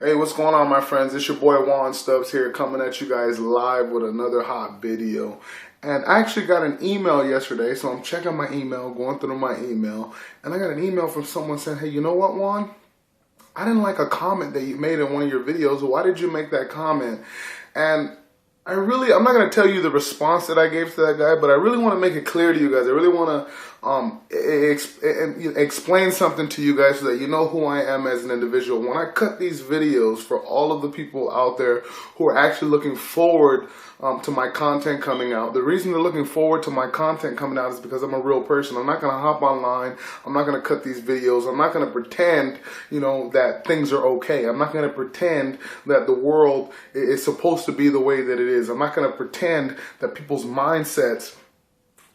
Hey, what's going on, my friends? It's your boy Juan Stubbs here, coming at you guys live with another hot video. And I actually got an email yesterday, so I'm checking my email, going through my email, and I got an email from someone saying, hey, you know what, Juan? I didn't like a comment that you made in one of your videos. Why did you make that comment? And I'm not going to tell you the response that I gave to that guy, but I really want to make it clear to you guys. I really want to explain something to you guys so that you know who I am as an individual. When I cut these videos for all of the people out there who are actually looking forward to my content coming out, the reason they're looking forward to my content coming out is because I'm a real person. I'm not going to hop online. I'm not going to cut these videos. I'm not going to pretend, that things are okay. I'm not going to pretend that the world is supposed to be the way that it is. I'm not going to pretend that people's mindsets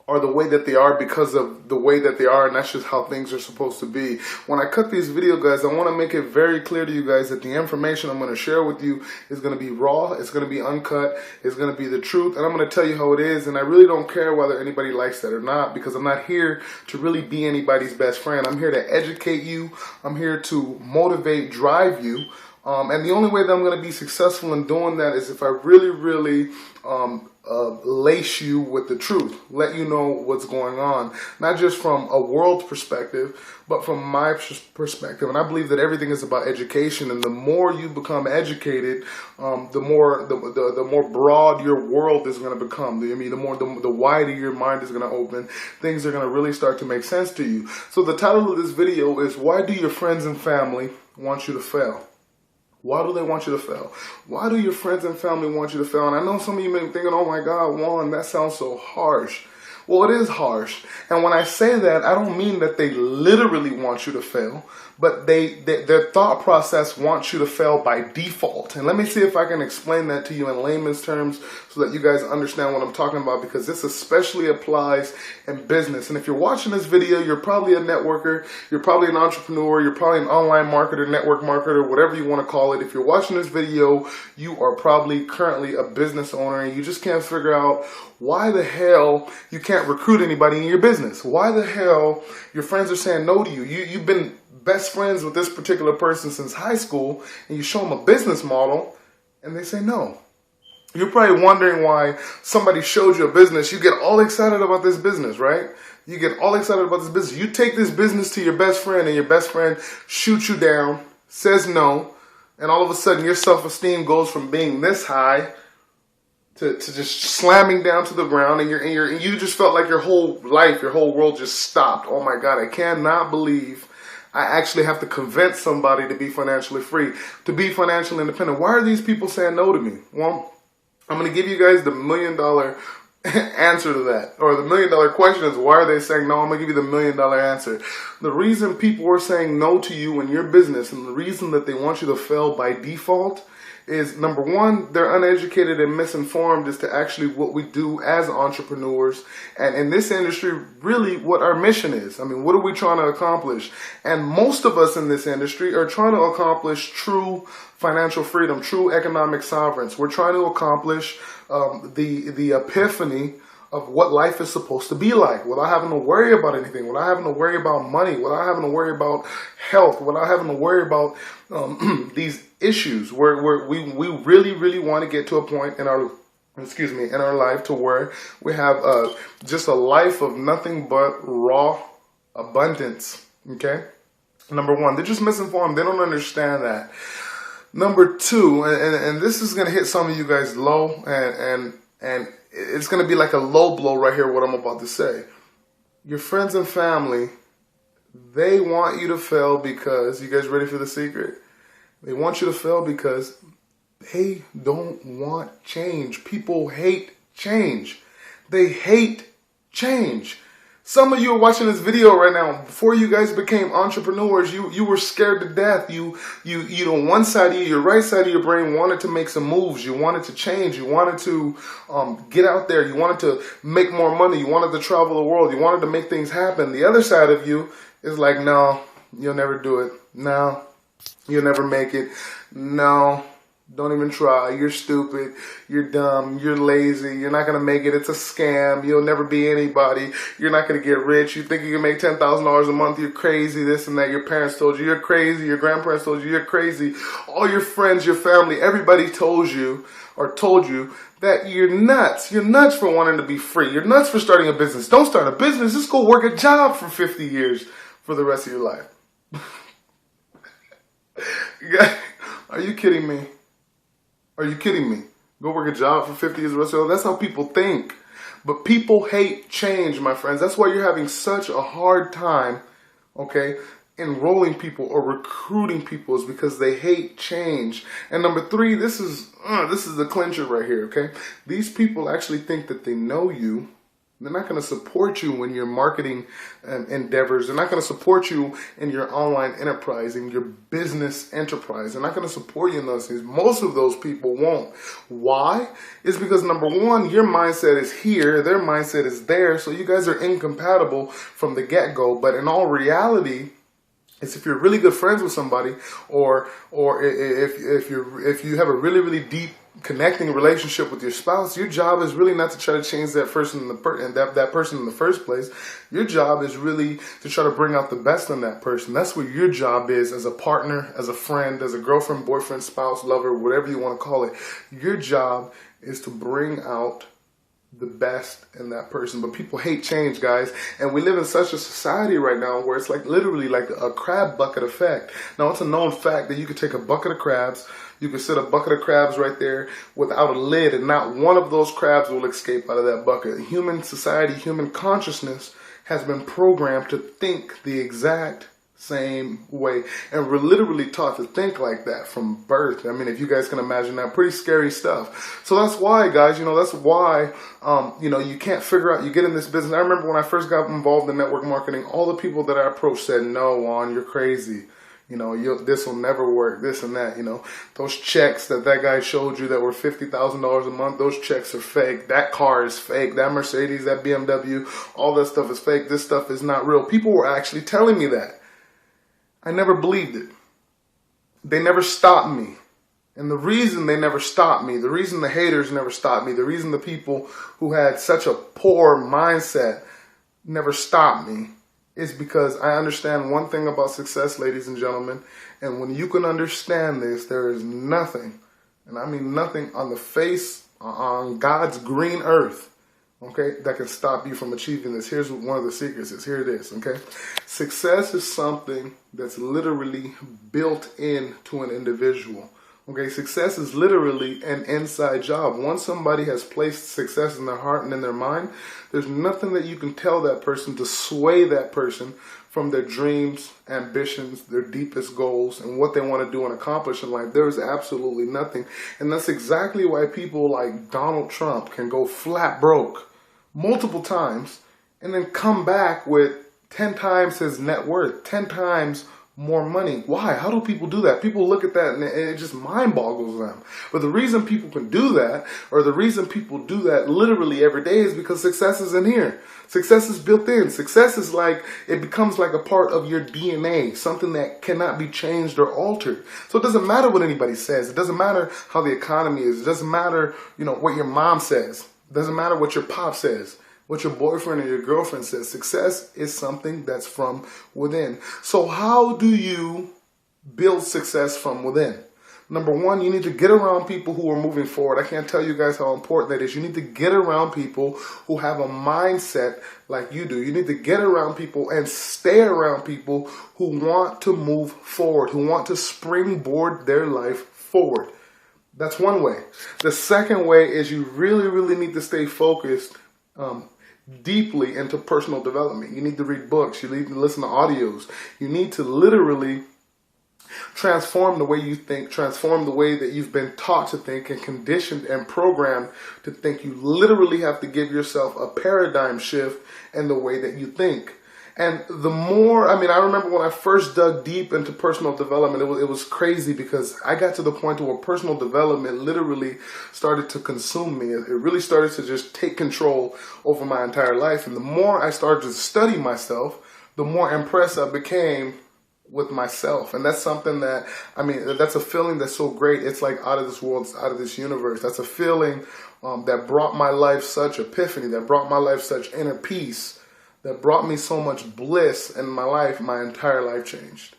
are the way that they are because of the way that they are, and that's just how things are supposed to be. When I cut these videos, guys, I want to make it very clear to you guys that the information I'm going to share with you is going to be raw, it's going to be uncut, it's going to be the truth, and I'm going to tell you how it is, and I really don't care whether anybody likes that or not, because I'm not here to really be anybody's best friend. I'm here to educate you, I'm here to motivate, drive you, and the only way that I'm going to be successful in doing that is if I really lace you with the truth, let you know what's going on, not just from a world perspective, but from my perspective. And I believe that everything is about education, and the more you become educated, the more broad your world is going to become. The wider your mind is going to open. Things are going to really start to make sense to you. So the title of this video is, why do your friends and family want you to fail? Why do they want you to fail? Why do your friends and family want you to fail? And I know some of you may be thinking, oh my God, Juan, that sounds so harsh. Well, it is harsh. And when I say that, I don't mean that they literally want you to fail, but their thought process wants you to fail by default. And let me see if I can explain that to you in layman's terms so that you guys understand what I'm talking about, because this especially applies in business. And if you're watching this video, you're probably a networker, you're probably an entrepreneur, you're probably an online marketer, network marketer, whatever you want to call it. If you're watching this video, you are probably currently a business owner, and you just can't figure out why the hell you can't recruit anybody in your business. Why the hell your friends are saying no to you. You've been best friends with this particular person since high school, and you show them a business model and they say no. You're probably wondering why somebody showed you a business. You get all excited about this business, right? You get all excited about this business. You take this business to your best friend, and your best friend shoots you down, says no, and all of a sudden your self-esteem goes from being this high to just slamming down to the ground, and you just felt like your whole life, your whole world just stopped. Oh my God, I cannot believe I actually have to convince somebody to be financially free, to be financially independent. Why are these people saying no to me? Well, I'm going to give you guys the $1 million answer to that, or the $1 million question is, why are they saying no? I'm going to give you the $1 million answer. The reason people are saying no to you in your business, and the reason that they want you to fail by default, is number one, they're uneducated and misinformed as to actually what we do as entrepreneurs, and in this industry, really what our mission is. I mean, what are we trying to accomplish? And most of us in this industry are trying to accomplish true financial freedom, true economic sovereignty. We're trying to accomplish the epiphany of what life is supposed to be like, without having to worry about anything, without having to worry about money, without having to worry about health, without having to worry about these issues where we really want to get to a point in our life to where we have just a life of nothing but raw abundance. Okay? Number one, they're just misinformed. They don't understand that. Number two, and this is going to hit some of you guys low, and it's going to be like a low blow right here, what I'm about to say. Your friends and family, they want you to fail because, you guys ready for the secret? They want you to fail because they don't want change. People hate change. They hate change. Some of you are watching this video right now. Before you guys became entrepreneurs, you were scared to death. You one side of you, your right side of your brain wanted to make some moves. You wanted to change. You wanted to get out there. You wanted to make more money. You wanted to travel the world. You wanted to make things happen. The other side of you is like, no, you'll never do it. No, you'll never make it. No, Don't even try. You're stupid. You're dumb. You're lazy. You're not going to make it. It's a scam. You'll never be anybody. You're not going to get rich. You think you can make $10,000 a month. You're crazy. This and that. Your parents told you you're crazy. Your grandparents told you you're crazy. All your friends, your family, everybody told you that you're nuts. You're nuts for wanting to be free. You're nuts for starting a business. Don't start a business. Just go work a job for 50 years for the rest of your life. Are you kidding me? Are you kidding me? Go work a job for 50 years the rest of your life? That's how people think. But people hate change, my friends. That's why you're having such a hard time, okay, enrolling people or recruiting people, is because they hate change. And number three, this is the clincher right here, okay? These people actually think that they know you. They're not going to support you in your marketing endeavors. They're not going to support you in your online enterprise, in your business enterprise. They're not going to support you in those things. Most of those people won't. Why? It's because, number one, your mindset is here. Their mindset is there. So you guys are incompatible from the get-go. But in all reality, it's if you're really good friends with somebody, or if you have a really, really deep connecting relationship with your spouse, your job is really not to try to change that person that person in the first place. Your job is really to try to bring out the best in that person. That's what your job is as a partner, as a friend, as a girlfriend, boyfriend, spouse, lover, whatever you want to call it. Your job is to bring out the best in that person. But people hate change, guys, and we live in such a society right now where it's like literally like a crab bucket effect. Now, it's a known fact that you could take a bucket of crabs, you could set a bucket of crabs right there without a lid, and not one of those crabs will escape out of that bucket. Human society, human consciousness has been programmed to think the exact same way, and we're literally taught to think like that from birth. I mean, if you guys can imagine that, pretty scary stuff. So that's why, guys, that's why you can't figure out, you get in this business. I remember when I first got involved in network marketing, all the people that I approached said, "No, Juan, you're crazy. This will never work, this and that." Those checks that guy showed you that were $50,000 a month, those checks are fake. That car is fake. That Mercedes, that BMW, all that stuff is fake. This stuff is not real. People were actually telling me that. I never believed it. They never stopped me. And the reason they never stopped me, the reason the haters never stopped me, the reason the people who had such a poor mindset never stopped me, is because I understand one thing about success, ladies and gentlemen. And when you can understand this, there is nothing, and I mean nothing on the face, on God's green earth, okay, that can stop you from achieving this. Here's one of the secrets is, here it is, okay? Success is something that's literally built into an individual. Okay, success is literally an inside job. Once somebody has placed success in their heart and in their mind, there's nothing that you can tell that person to sway that person from their dreams, ambitions, their deepest goals, and what they want to do and accomplish in life. There is absolutely nothing. And that's exactly why people like Donald Trump can go flat broke multiple times and then come back with 10 times his net worth, 10 times more money. Why? How do people do that? People look at that and it just mind boggles them. But the reason people can do that, or the reason people do that literally every day, is because success is in here. Success is built in. Success is like, it becomes like a part of your DNA, something that cannot be changed or altered. So it doesn't matter what anybody says. It doesn't matter how the economy is. It doesn't matter, what your mom says. It doesn't matter what your pop says, what your boyfriend or your girlfriend says. Success is something that's from within. So how do you build success from within? Number one, you need to get around people who are moving forward. I can't tell you guys how important that is. You need to get around people who have a mindset like you do. You need to get around people and stay around people who want to move forward, who want to springboard their life forward. That's one way. The second way is you really, really need to stay focused deeply into personal development. You need to read books. You need to listen to audios. You need to literally transform the way you think, transform the way that you've been taught to think and conditioned and programmed to think. You literally have to give yourself a paradigm shift in the way that you think. And the more, I remember when I first dug deep into personal development, it was crazy, because I got to the point where personal development literally started to consume me. It really started to just take control over my entire life. And the more I started to study myself, the more impressed I became with myself. And that's something that, I mean, that's a feeling that's so great. It's like out of this world, it's out of this universe. That's a feeling that brought my life such epiphany, that brought my life such inner peace, that brought me so much bliss in my life. My entire life changed.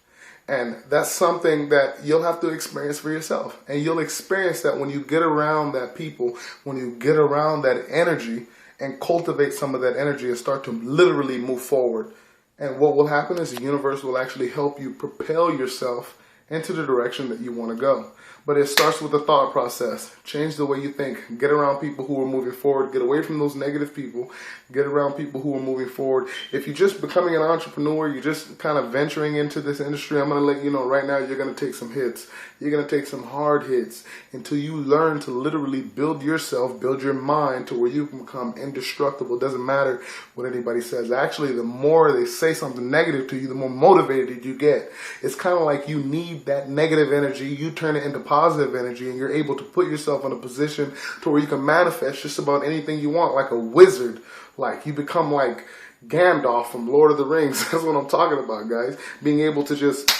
And that's something that you'll have to experience for yourself. And you'll experience that when you get around that people, when you get around that energy and cultivate some of that energy and start to literally move forward. And what will happen is the universe will actually help you propel yourself into the direction that you want to go. But it starts with the thought process. Change the way you think. Get around people who are moving forward. Get away from those negative people. Get around people who are moving forward. If you're just becoming an entrepreneur, you're just kind of venturing into this industry, I'm going to let you know right now, you're going to take some hits. You're going to take some hard hits until you learn to literally build yourself, build your mind to where you can become indestructible. It doesn't matter what anybody says. Actually, the more they say something negative to you, the more motivated you get. It's kind of like you need that negative energy. You turn it into positive energy, and you're able to put yourself in a position to where you can manifest just about anything you want, like a wizard. Like you become like Gandalf from Lord of the Rings. That's what I'm talking about, guys. Being able to just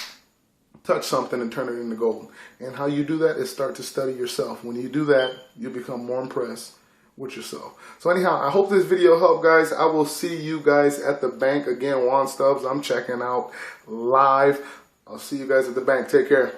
touch something and turn it into gold. And how you do that is start to study yourself. When you do that, you become more impressed with yourself. So anyhow, I hope this video helped, guys. I will see you guys at the bank. Again, Juan Stubbs, I'm checking out live. I'll see you guys at the bank. Take care.